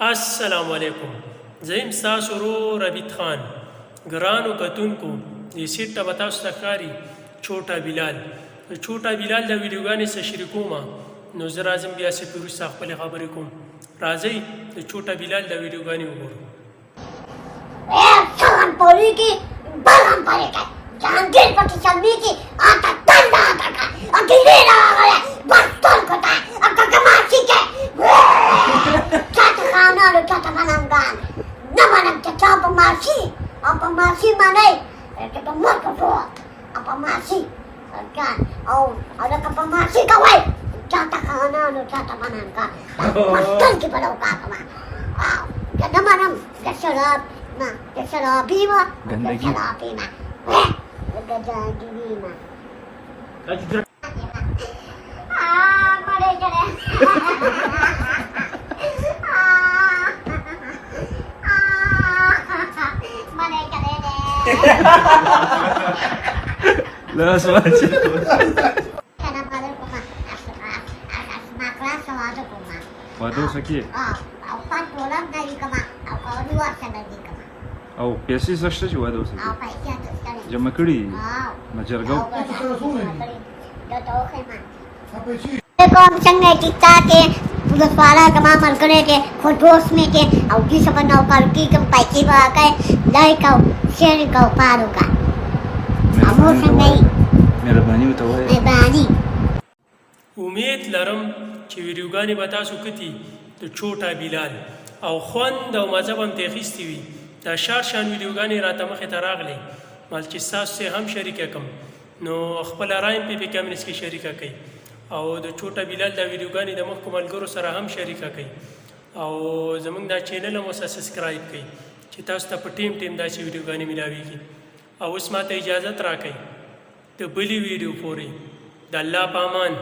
السلام علیکم. زه یم ستاسو ورور ربیټ خان. ګرانو کتونکو دې سیټ ته به تاسو ته ښکاري چوټا بلال. د چوټا بلال د ویډیوګانې سره شریکومه، نو زه راځم بیا سپې وروسته خپلې خبرې کوم. راځئ د چوټا بلال د ویډیوګانې وګورو. سلام پوریږي بلم پرېږه جهانګیر پکې چلېږي آتا تنده آتا کا اګیرې راغله بس ټولکو ته اکا ماشي کې چاته خانانو چاته مننګان نه منم چې چا په ماشي او په ماشي منئ چې په مرکو شو او په ماشي ګان او لکه په ماشي کوئ چاته خانانو چاته مننګان بس ټولکې په لوکا کما که نه منم د شراب نه د شرابي وه د شرابي نه गजागिरी में मरे चले मरे चले لا اسمع كان قادر كما اسمع كلاس سوادكما وادو سكي او فات ولم داي كما او قالوا واسنه دي كما او پیسې زشته چې وادو سکي او پیسې تستل جمع کړي او مجرګو کوم څنګه چې تاکي د سوالات کما ملګری کې خودوس می کې او دې څه نو کار کې کوم پیسې واکای لایک او شیر کو پارو کا امو څنګه مهرباني وته وایي مهرباني امید لرم چې ویډیوګانې به تاسو کتي د چوټا بلال او خوند او مزه به هم ترې اخیستې وي. دا شان ویډیوګانې راته مخې ته راغلې، مال چې ستاسو سره هم شریکه کړم، نو خپله رای هم په کمنټس کې شریکه کړئ او د چوټا بلال دا ویډیوګانې د مخکو ملګرو سره هم شریکه کړئ او زموږ دا چینل هم ورسره سبسکرایب کړئ چې تاسو ته په ټیم داسې ویډیوګانې میلاویږي. او اوس ماته اجازت راکړئ د بلې ویډیو پورې. د الله په امان.